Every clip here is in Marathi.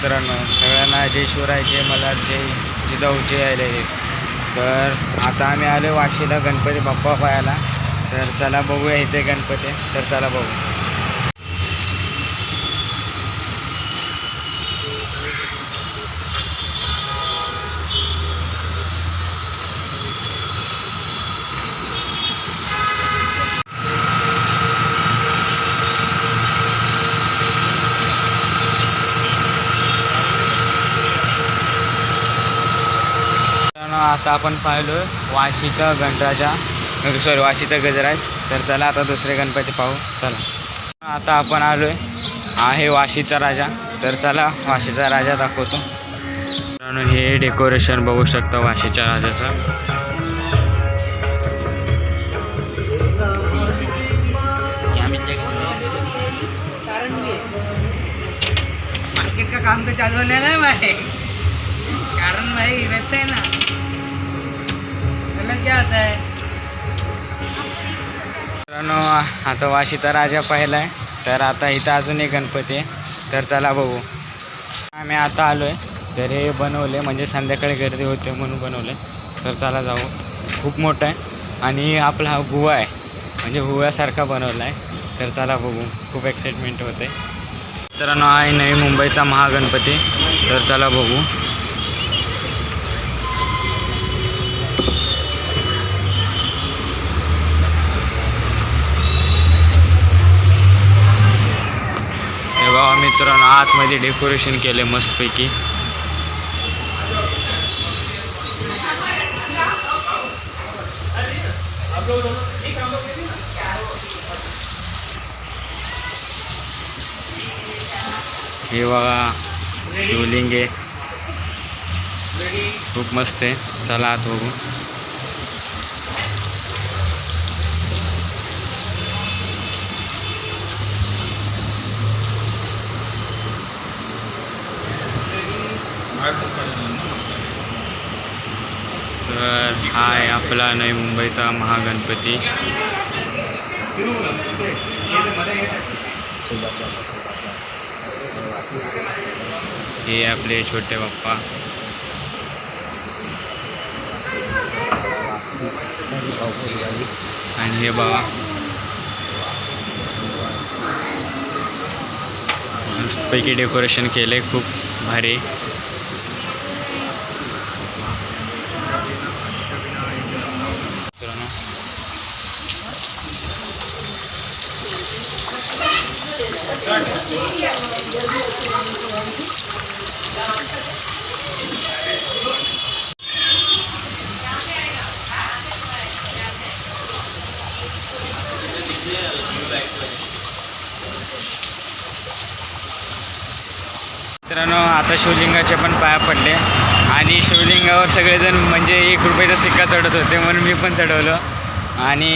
मित्रांनो, सगळ्यांना जय शिवराय, जय मल्हार, जय जिजाऊ, जय आले. तर आता आम्ही आलो वाशीला गणपती बाप्पा पाहायला. तर चला बघूया इथे गणपती. तर चला बघू. आता आपण पाहिलो वाशीचा गणराजा, वाशीचा गजराज. तर चला आता दुसरे गणपती पाहू. चला आता आपण आलो आहे वाशीचा राजा. तर चला वाशीचा राजा दाखवतो. हे डेकोरेशन बघू शकता वाशीच्या राजाचं. मार्केट का काम तो चालू नहीं है भाई, कारण भाई रहते हैं ना, क्या आता है. मित्रांनो, आता वाशीचा राजा पाहिला आहे. तर आता इथं अजून एक गणपती आहे. तर चला बघू. आम्ही आता आलो आहे. तर हे बनवले म्हणजे संध्याकाळी गर्दी होते म्हणून बनवले. तर चला जाऊ. खूप मोठं आहे आणि आपला हा गुहा आहे, म्हणजे गुहासारखा बनवला आहे. तर चला बघू. खूप एक्साइटमेंट होते. मित्रांनो, हा आहे नवी मुंबईचा महागणपती. तर चला बघू. बघा मित्रांनो, आतमध्ये डेकोरेशन केले मस्तपैकी. हे बघा शिवलिंग आहे, खूप मस्त आहे. चला आत बघू. तर हा आहे आपला नवी मुंबईचा महागणपती. हे आपले छोटे बाप्पा. आणि हे बघा मस्तपैकी डेकोरेशन केले, खूप भारी. मित्रांनो, आता शिवलिंगाचे पण पाया पडले आणि शिवलिंगावर सगळेजण म्हणजे 1 रुपयाचा सिक्का चढत होते, म्हणून मी पण चढवलं. आणि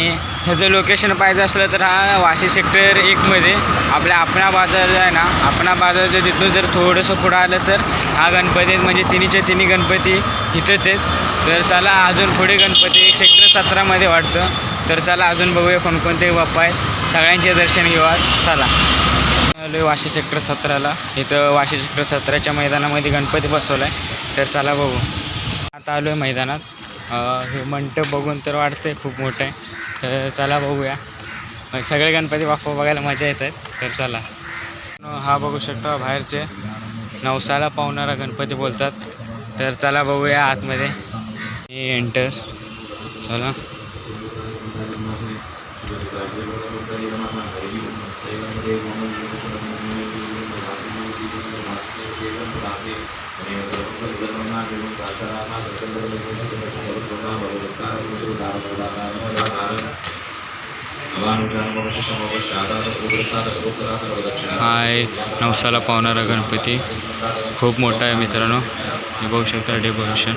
ह्याचं लोकेशन पाहिजे असलं तर हा वाशी सेक्टर 1मध्ये आपल्या आपणा बाजार आहे ना, आपणा बाजारचं तिथून जर थोडंसं पुढं आलं तर हा गणपती म्हणजे तिन्ही गणपती इथंच आहेत. तर चला अजून पुढे गणपती एक सेक्टर 17मध्ये वाटतं. तर चला अजून बघूया कोणकोणते बाप्पा आहेत, सगळ्यांचे दर्शन घेऊ आज. चला आलो वाशी सेक्टर 17ला. इथं वाशी सेक्टर 17च्या मैदानामध्ये गणपती बसवला आहे. तर चला बघू. आता आलो आहे मैदानात. हे मंडप बघून तर वाटते खूप मोठं आहे. तर चला बघूया. सगळे गणपती बाप्पा बघायला मजा येत आहेत. तर चला. हा बघू शकता बाहेरचे नवसाला पावणारा गणपती बोलतात. तर चला बघूया आतमध्ये. हे एंटर. चला. हा आहे नवसाला पावणारा गणपती. खूप मोठा आहे मित्रांनो. हे बघू शकता डेकोरेशन.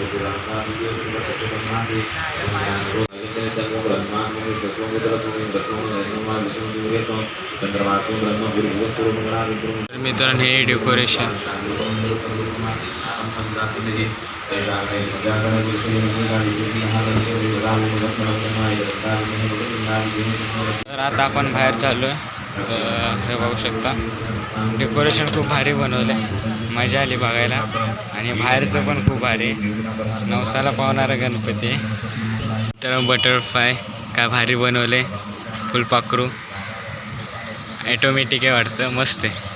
मित्रांनो, हे डेकोरेशन. तर आता आपण बाहेर चाललो आहे. तर हे बघू शकता डेकोरेशन खूप भारी बनवले. मजा आली बघायला. आणि बाहेरचं पण खूप भारी, नवसाला पावणारा गणपती. तर बटरफ्लाय काय भारी बनवले, फुलपाखरू ॲटोमॅटिक आहे वाटतं, मस्त आहे.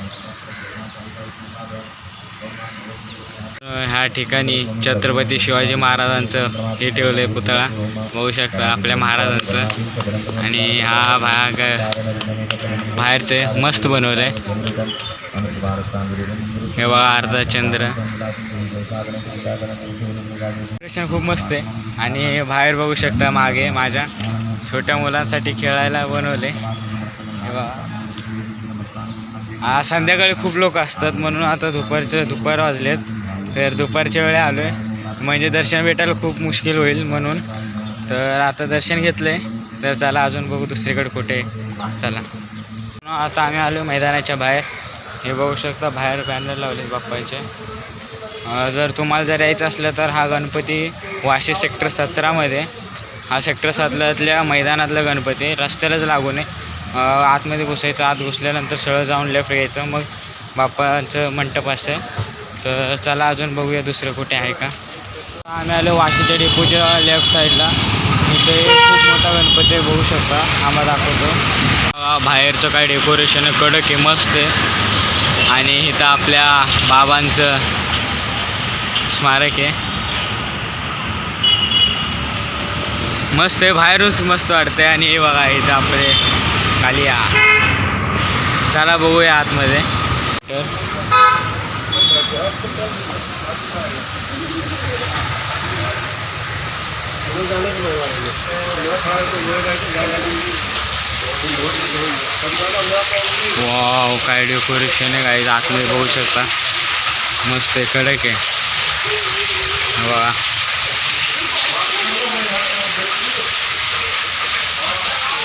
ह्या ठिकाणी छत्रपती शिवाजी महाराजांचं हे ठेवलं आहे पुतळा, बघू शकता आपल्या महाराजांचं. आणि हा भाग बाहेरचे मस्त बनवलं आहे. हे बघा अर्धा चंद्र, डेकोरेशन खूप मस्त आहे. आणि बाहेर बघू शकता मागे माझ्या छोट्या मुलांसाठी खेळायला बनवले. हे बघा संध्याकाळी खूप लोक असतात म्हणून आता दुपार वाजलेत, तर दुपारच्या वेळी आलो आहे, म्हणजे दर्शन भेटायला खूप मुश्किल होईल म्हणून. तर आता दर्शन घेतलं आहे, तर चला अजून बघू दुसरीकडे कुठे. चला आता आम्ही आलो मैदानाच्या बाहेर. हे बघू शकता बाहेर बॅनर लावले बाप्पाचे. जर तुम्हाला यायचं असलं तर हा गणपती वाशी सेक्टर 17मध्ये, हा सेक्टर 17तल्या मैदानातला गणपती, रस्त्यालाच लागून आहे. आतमध्ये घुसायचं, आत घुसल्यानंतर सरळ जाऊन लेफ्ट घ्यायचं, मग बाप्पांचं मंडप असेल. तर चला अजून बघूया दुसरं कुठे आहे का. आम्ही आलो वाशीच्या डेपोच्या लेफ्ट साईडला, इथे खूप मोठा गणपती बघू शकता, आम्हाला दाखवतो. बाहेरचं काय डेकोरेशन आहे, कडक आहे, मस्त आहे. आणि इथं आपल्या बाबांचं स्मारक आहे, मस्त आहे, बाहेरूनच मस्त वाटतंय. आणि हे बघा इथं आपले खाली चला बघूया आतमध्ये. तर वाव काय डेकोरेशन आहे गाईज, आतमध्ये बघू शकता, मस्त आहे, कडक आहे. बघा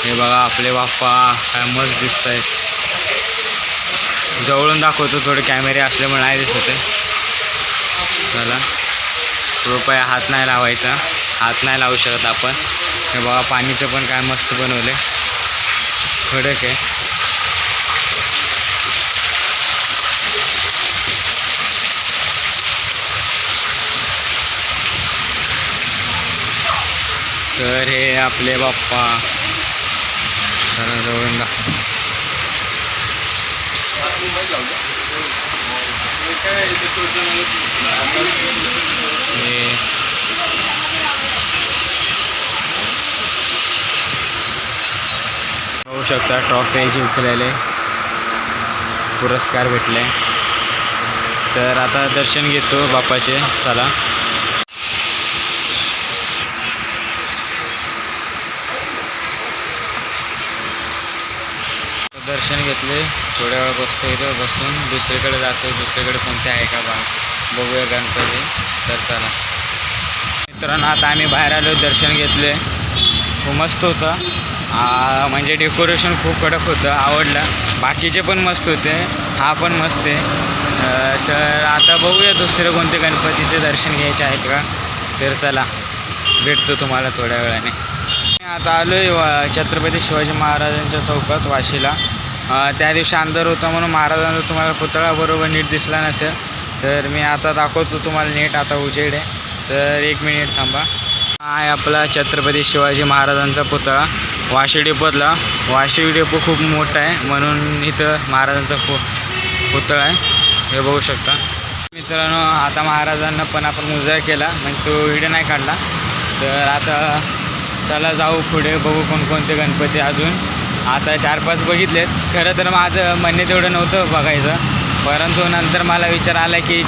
हे बघा आपले बाप्पा काय मस्त दिसत आहेत. जवळून दाखवतो, थोडे कॅमेरे असल्यामुळे नाही दिसत आहे. चला कृपया हात नाही लावायचा, हात नाही लावू शकत आपण. हे बघा पाणीचं पण काय मस्त बनवलं, खडक आहे. तर हे आपले बाप्पा जवळून दाखव. होऊ शकता ट्रॉफी जिंकलेले, पुरस्कार भेटले. तर आता दर्शन घेतो बाप्पाचे. चला दर्शन घेतले, थोड्या वेळ बसतो इथं, बसून दुसरीकडे जातो, दुसरीकडे कोणते आहे का बघूया गणपती. तर चला मित्रांनो आता आम्ही बाहेर आलो, दर्शन घेतले, खूप मस्त होतं. म्हणजे डेकोरेशन खूप कडक होतं, आवडलं. बाकीचे पण मस्त होते, हा पण मस्त आहे. तर आता बघूया दुसरे कोणते गणपतीचे दर्शन घ्यायचे आहेत का. तर चला भेटतो तुम्हाला थोड्या वेळाने. आता आलो आहे छत्रपती शिवाजी महाराजांच्या चौकात वाशीला. त्या दिवशी अंधार होता म्हणून महाराजांचा तुम्हाला पुतळा बरोबर नीट दिसला नसेल, तर मी आता दाखवतो तुम्हाला नीट. आता उजेड आहे, तर 1 मिनिट थांबा. हा आहे आपला छत्रपती शिवाजी महाराजांचा पुतळा वाशी डेपोतला. वाशी डेपो खूप मोठा आहे म्हणून इथं महाराजांचा पुतळा आहे, हे बघू शकता. मित्रांनो आता महाराजांना पण आपण मुजरा केला, म्हणजे तो व्हिडिओ नाही काढला. तर आता चला जाऊ पुढे, बघू कोणकोणते गणपती अजून. आता 4-5 बघितलेत. खरं तर माझं म्हणणे तेवढं नव्हतं बघायचं, परंतु नंतर मला विचार आले की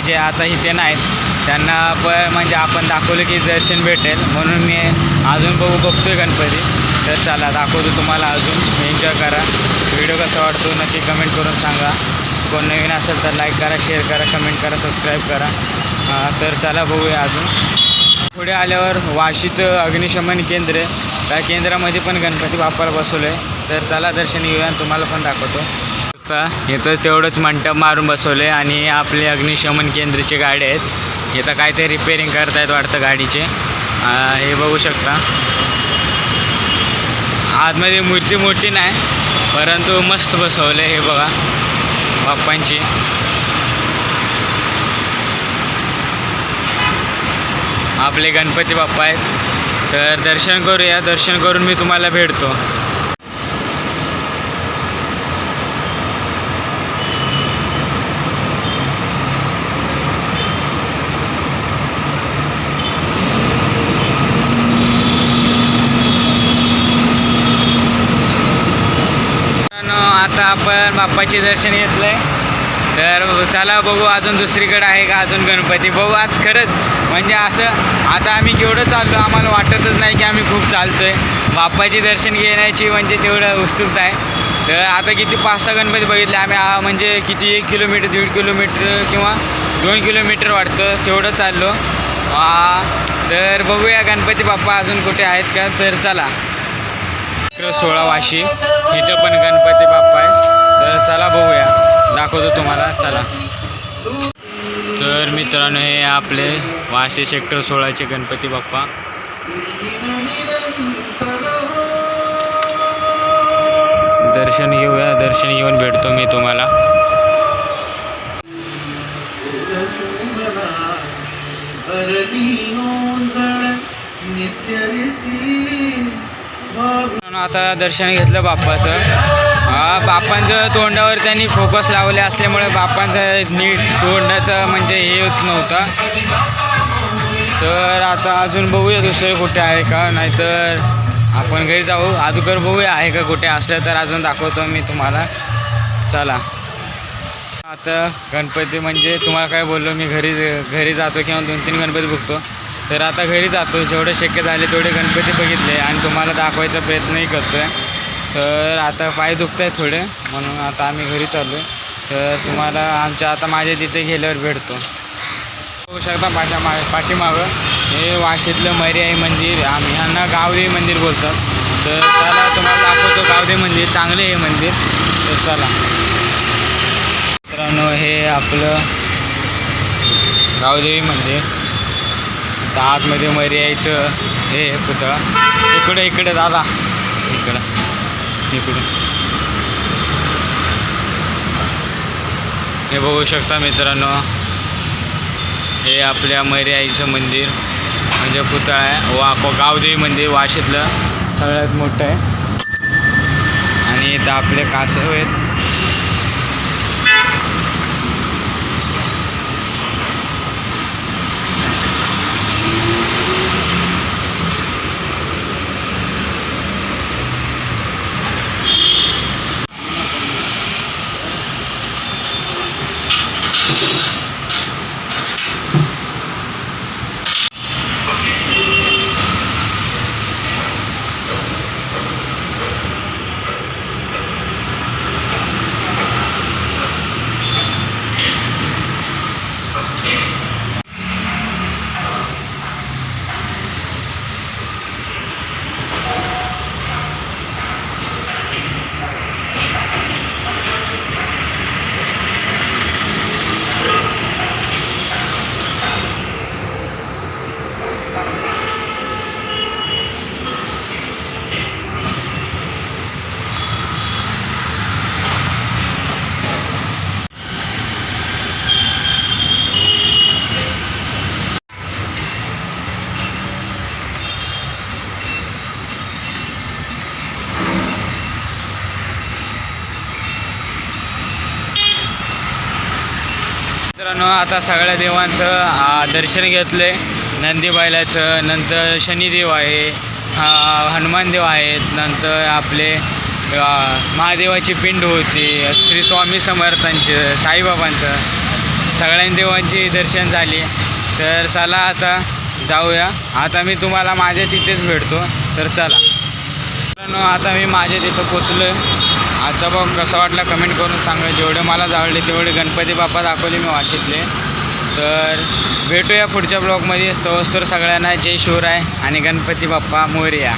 जे आता इथे नाहीत त्यांना म्हणजे आपण दाखवलं की दर्शन भेटेल, म्हणून मी अजून बघतोय गणपती. तर चला दाखवतो तुम्हाला अजून, एन्जॉय करा. व्हिडिओ कसा वाटतो नक्की कमेंट करून सांगा. कोण नवीन असेल तर लाईक करा, शेअर करा, कमेंट करा, सबस्क्राईब करा. तर चला बघूया अजून. पुढे आल्यावर वाशीचं अग्निशमन केंद्र, त्या केंद्रामध्ये पण गणपती बाप्पाला बसवलं आहे. तर चला दर्शन घेऊया आणि तुम्हाला पण दाखवतो. इथं तेवढंच मंडप मारून बसवले आणि आपले अग्निशमन केंद्राचे गाडी आहेत. इथं काहीतरी रिपेअरिंग करतायत वाटतं गाडीचे, हे बघू शकता. आतमध्ये मूर्ती मोठी नाही परंतु मस्त बसवले, हे बघा बाप्पांची. आपले गणपती बाप्पा आहेत. तर दर्शन करूया. दर्शन करून मी तुम्हाला भेटतो. आता आपण बाप्पाचे दर्शन घेतलंय. तर चला बघू अजून दुसरीकडे आहे का अजून गणपती. बघू आज खरंच म्हणजे असं आता आम्ही केवढं चाललो आम्हाला वाटतच नाही की आम्ही खूप चालतोय. बाप्पाचे दर्शन घेण्याची म्हणजे तेवढं उत्सुकता आहे. तर आता किती 5-6 गणपती बघितले आम्ही. म्हणजे किती 1 किलोमीटर 1.5 किलोमीटर किंवा 2 किलोमीटर वाटतं तेवढं चाललो. तर बघूया गणपती बाप्पा अजून कुठे आहेत का. तर चला 16 वाशी इथं पण गणपती बाप्पा आहे. तर चला बघूया दाखवतो तुम्हाला. चला तर मित्रांनो हे आपले वाशी सेक्टर 16चे गणपती बाप्पा. दर्शन घेऊया. दर्शन घेऊन भेटतो मी तुम्हाला. आता दर्शन घेतलं बाप्पाचं. बाप्पांचं तोंडावर त्यांनी फोकस लावले असल्यामुळे बाप्पांचं नीट तोंडाचं म्हणजे हे होत नव्हतं. तर आता अजून बघूया दुसरे कुठे आहे का. नाहीतर आपण घरी जाऊ अगोदर बघूया आहे का कुठे. असलं तर अजून दाखवतो मी तुम्हाला. चला आता गणपती म्हणजे तुम्हाला काय बोललो मी घरी जातो किंवा 2-3 गणपती बघतो. तर आता घरी जातो. जेवढे शक्य झाले तेवढे गणपती बघितले आणि तुम्हाला दाखवायचा प्रयत्नही करतो आहे. तर आता पाय दुखत आहेत थोडे म्हणून आता आम्ही घरी चाललो आहे. तर तुम्हाला आमच्या आता माझ्या तिथे गेल्यावर भेटतो. बघू शकता पाठीमागं हे वाशीतलं मर्याई मंदिर. आम्ही ह्यांना गावदेवी मंदिर बोलतात. तर चला तुम्हाला दाखवतो गावदेवी मंदिर. चांगले हे मंदिर. तर चला मित्रांनो हे आपलं गावदेवी मंदिर. तर आतमध्ये मर्याईचं हे पुतळा. इकडे दादा इकडे हे बघू शकता मित्रांनो. हे आपल्या मर्याईचं मंदिर म्हणजे पुतळा आहे. गावदेवी मंदिर वाशीतलं सगळ्यात मोठं आहे. आणि इथं आपले कासव आहेत. मित्रांनो आता सगळ्या देवांचं दर्शन घेतलं. नंदी बैलाचं, नंतर शनिदेव आहे, हनुमान देव आहेत, नंतर आपले महादेवाची पिंड होती, श्री स्वामी समर्थांचं, साईबाबांचं, सगळ्या देवांची दर्शन झाली. तर चला आता जाऊया. आता मी तुम्हाला माझ्या तिथेच भेटतो. तर चला मित्रांनो आता मी माझ्या तिथं पोचलो आहे. आजचा भाग कसा वाटला कमेंट करून सांगा. जेवढे मला आवडले तेवढे गणपती बाप्पा दाखवले मी वाशीतले. तर भेटूया पुढच्या ब्लॉगमध्ये. तोवर सगळ्यांना जय शिवराय आणि गणपती बाप्पा मोरया.